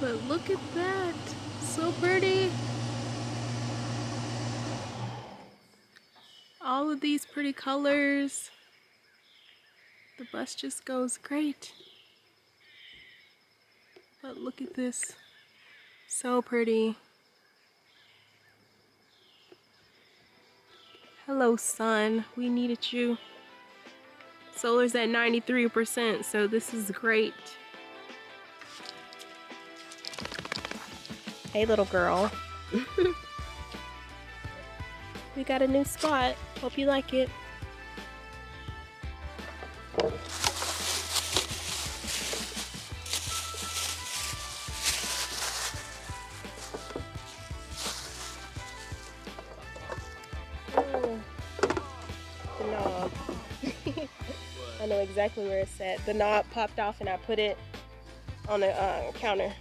But look at that. So pretty. All of these pretty colors. The bus just goes great. But look at this. So pretty. Hello, sun. We needed you. Solar's at 93%, so this is great. Hey, little girl. We got a new spot. Hope you like it. Oh, the knob. I know exactly where it's at. The knob popped off and I put it on the counter.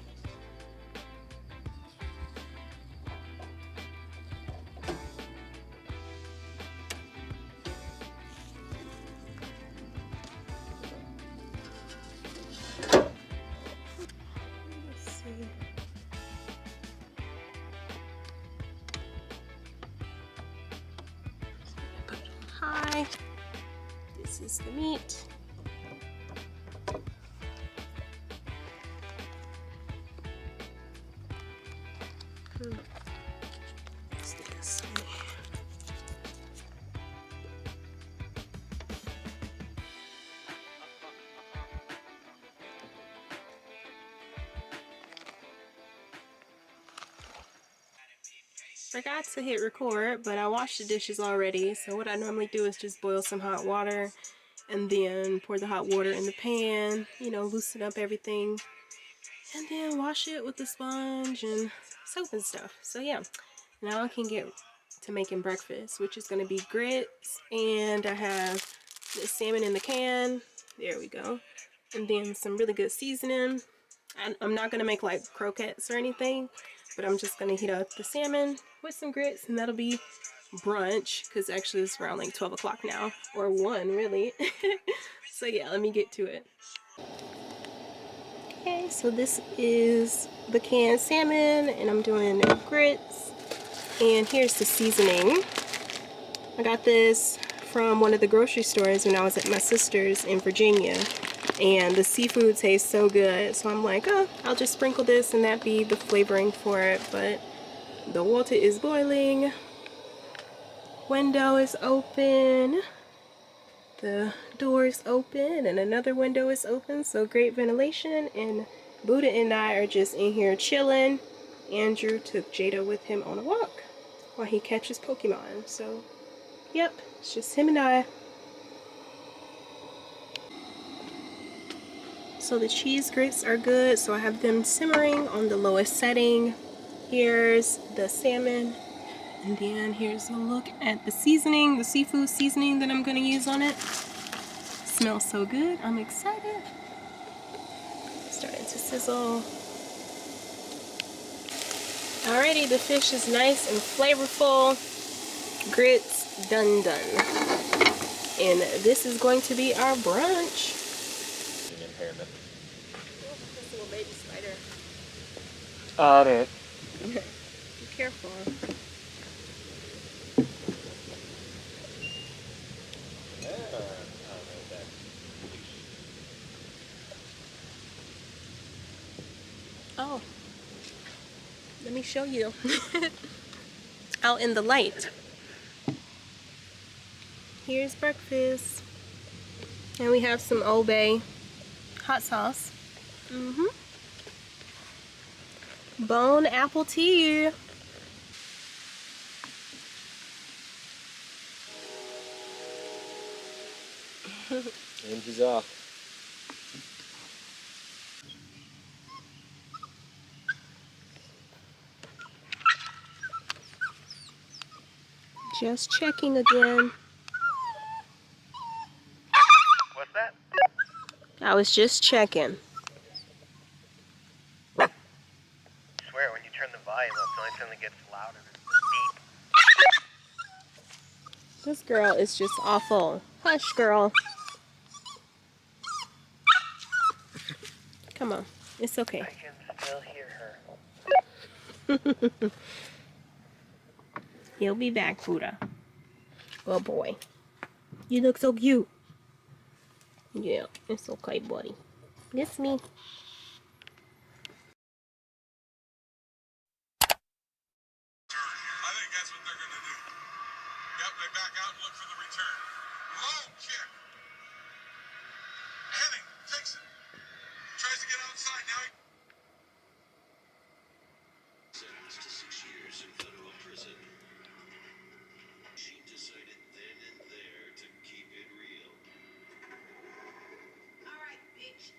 Let's see. Put it on high. This is the meat. Stick this in here. Forgot to hit record, but I washed the dishes already. So what I normally do is just boil some hot water and then pour the hot water in the pan, you know, loosen up everything, and then wash it with the sponge and soap and stuff. So yeah, now I can get to making breakfast, which is going to be grits, and I have the salmon in the can. There we go. And then some really good seasoning. I'm not going to make like croquettes or anything, but I'm just going to heat up the salmon with some grits, and that'll be brunch, because actually it's around like 12 o'clock now, or 1 really. So yeah, let me get to it. Okay, so this is the canned salmon, and I'm doing grits, and here's the seasoning. I got this from one of the grocery stores when I was at my sister's in Virginia, and the seafood tastes so good, so I'm like, oh, I'll just sprinkle this and that be the flavoring for it. But the water is boiling, window is open, the door is open, and another window is open, so great ventilation. And Buddha and I are just in here chilling. Andrew took Jada with him on a walk while he catches Pokemon, so yep, it's just him and I. So the cheese grits are good, so I have them simmering on the lowest setting. Here's the salmon, and then here's a look at the seasoning, the seafood seasoning that I'm going to use on it. Smells so good, I'm excited. Starting to sizzle. Alrighty, the fish is nice and flavorful. Grits done. And this is going to be our brunch. Impairment. This little baby spider. It. Be careful. Oh, let me show you. Out in the light. Here's breakfast. And we have some Old Bay hot sauce. Bone apple tea. And he's off. Just checking again. What's that? I was just checking. I swear, when you turn the volume up, the only time it gets louder is the beep. This girl is just awful. Hush, girl. Come on. It's okay. I can still hear her. He'll be back, Buddha. Good boy. You look so cute. Yeah, it's okay, buddy. Miss me. I think that's what they're going to do. Yep, they back out and look for the return. Low kick. Henning takes it. Tries to get outside. Now he... Sentenced to 6 years in federal prison. She decided then and there to keep it real. All right, bitch.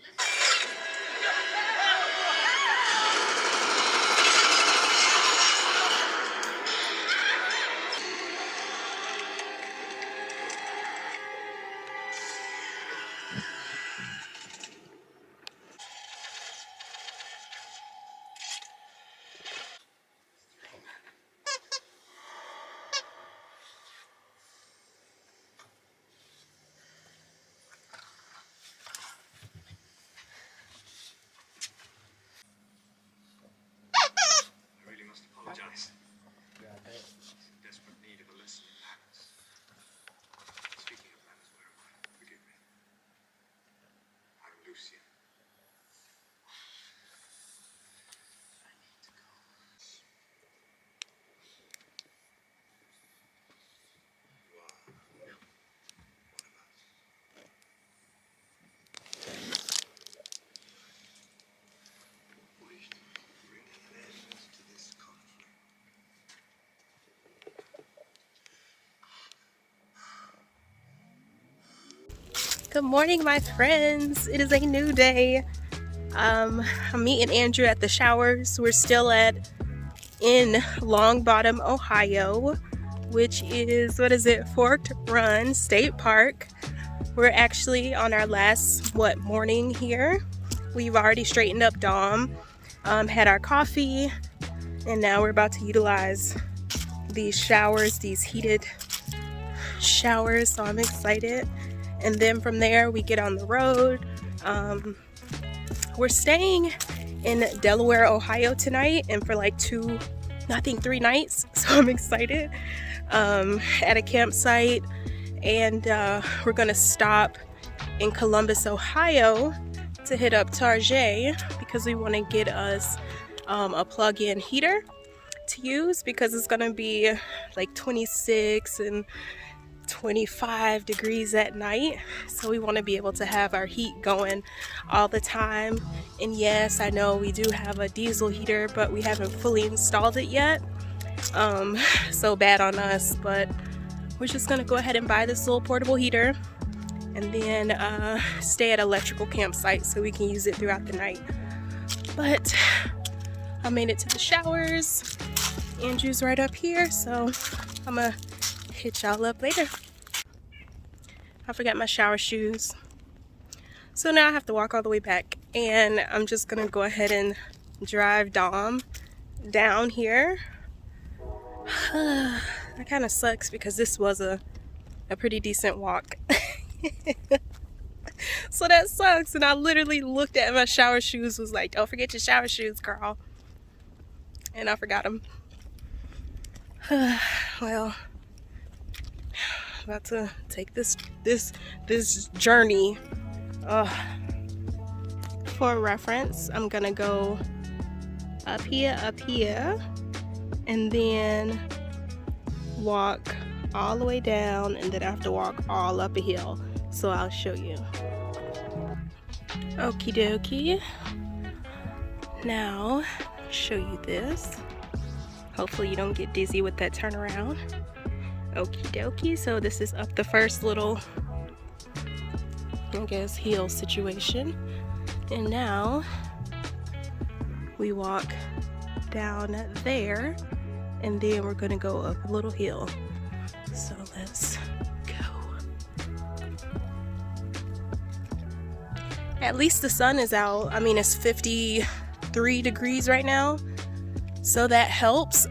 I really must apologize. He's in desperate need of a lesson in manners. Speaking of manners, where am I? Forgive me. I'm Lucian. I need to go. You are? No. What about? Wished to bring an end to this conflict. Good morning, my friends. It is a new day. I'm meeting Andrew at the showers. We're still in Long Bottom, Ohio, which is, what is it, Forked Run State Park. We're actually on our last, morning here. We've already straightened up Dom, had our coffee, and now we're about to utilize these showers, these heated showers, so I'm excited. And then from there we get on the road. We're staying in Delaware, Ohio tonight, and for like 3 nights, so I'm excited. At a campsite, and we're gonna stop in Columbus, Ohio to hit up Target because we want to get us a plug-in heater to use, because it's gonna be like 26 and 25 degrees at night, so we want to be able to have our heat going all the time. And yes, I know we do have a diesel heater, but we haven't fully installed it yet, so bad on us. But we're just gonna go ahead and buy this little portable heater and then stay at an electrical campsite so we can use it throughout the night. But I made it to the showers. Andrew's right up here, so I'm gonna hit y'all up later. I forgot my shower shoes, so now I have to walk all the way back, and I'm just gonna go ahead and drive Dom down here. That kind of sucks because this was a pretty decent walk. So that sucks, and I literally looked at my shower shoes, was like, don't forget your shower shoes, girl, and I forgot them. Well, about to take this journey. For reference, I'm gonna go up here, and then walk all the way down, and then I have to walk all up a hill. So I'll show you. Okie dokie. Now, show you this. Hopefully you don't get dizzy with that turnaround. Okie dokie. So this is up the first little, I guess, hill situation. And now we walk down there, and then we're gonna go up a little hill. So let's go. At least the sun is out. I mean, it's 53 degrees right now, so that helps.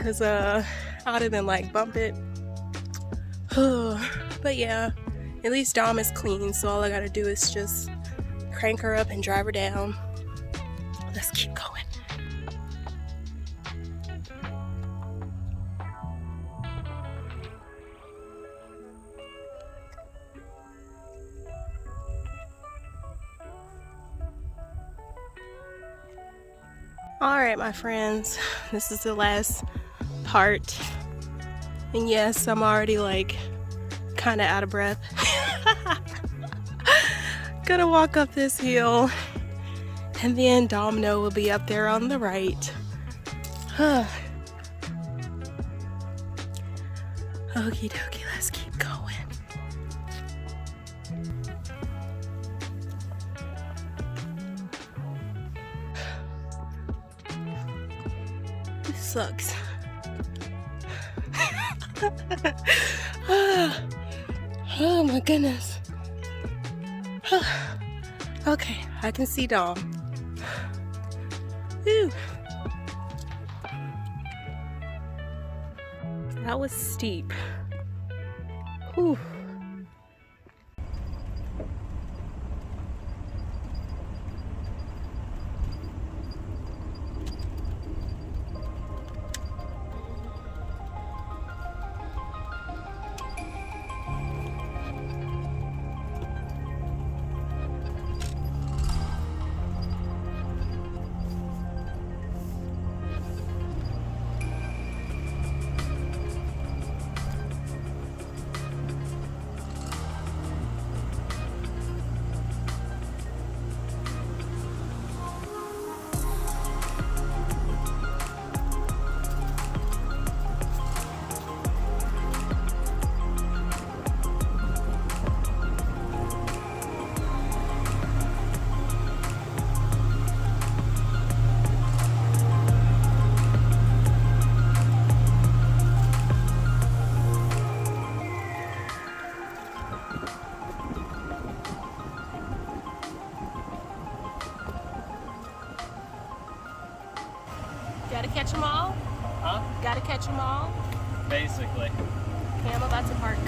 Cause I'd have been like, bump it. But yeah, at least Dom is clean, so all I gotta do is just crank her up and drive her down. Let's keep going. Alright, my friends, this is the last part. And yes, I'm already like kind of out of breath. Gonna walk up this hill, and then Domino will be up there on the right. Okie dokie, let's keep going. This sucks. Oh my goodness. Okay, I can see Dom. Whew. That was steep. Whew. Gotta catch them all? Huh? Gotta catch them all? Basically. Okay, I'm about to park.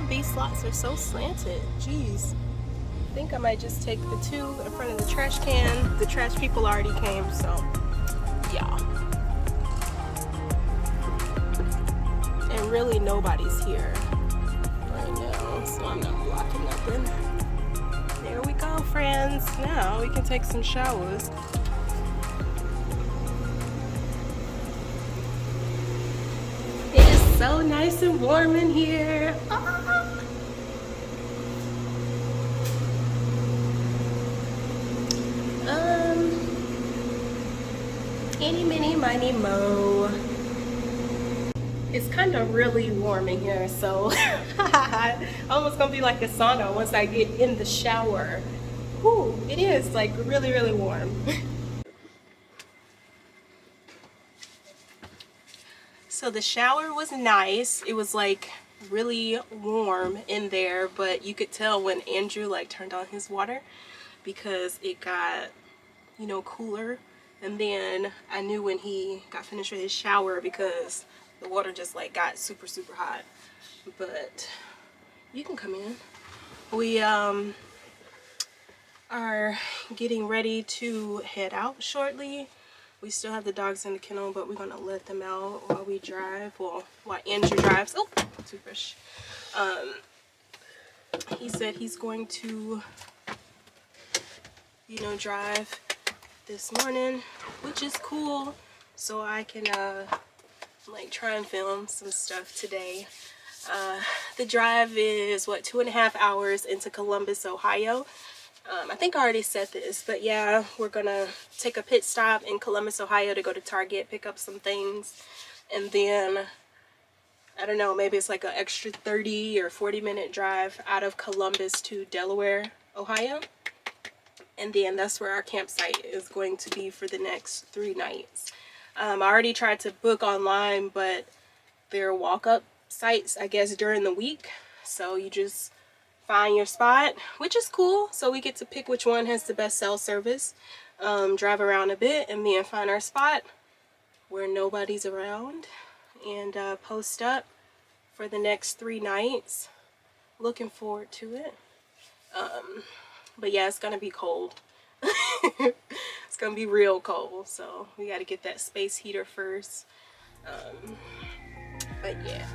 These slots are so slanted. Jeez. I think I might just take the two in front of the trash can. The trash people already came, so yeah. And really nobody's here right now, so I'm not blocking nothing. There we go, friends. Now we can take some showers. It is so nice and warm in here. Eeny, meeny, miny, mo. It's kind of really warm in here, so almost gonna be like a sauna once I get in the shower. Whew, it is like really, really warm. So the shower was nice. It was like really warm in there, but you could tell when Andrew like turned on his water because it got, you know, cooler. And then I knew when he got finished with his shower because the water just like got super, super hot. But you can come in. We are getting ready to head out shortly. We still have the dogs in the kennel, but we're gonna let them out while we drive. Well, while Andrew drives. Oh, toothbrush. He said he's going to, you know, drive this morning, which is cool, so I can like try and film some stuff today. The drive is what, 2.5 hours into Columbus, Ohio. I think I already said this, but yeah, we're gonna take a pit stop in Columbus, Ohio to go to Target, pick up some things, and then I don't know, maybe it's like an extra 30 or 40-minute drive out of Columbus to Delaware, Ohio. And then that's where our campsite is going to be for the next 3 nights. I already tried to book online, but there are walk-up sites, I guess, during the week. So you just find your spot, which is cool. So we get to pick which one has the best cell service, drive around a bit, and then find our spot where nobody's around and post up for the next 3 nights. Looking forward to it. But yeah, it's gonna be cold. It's gonna be real cold, so we got to get that space heater first. But yeah.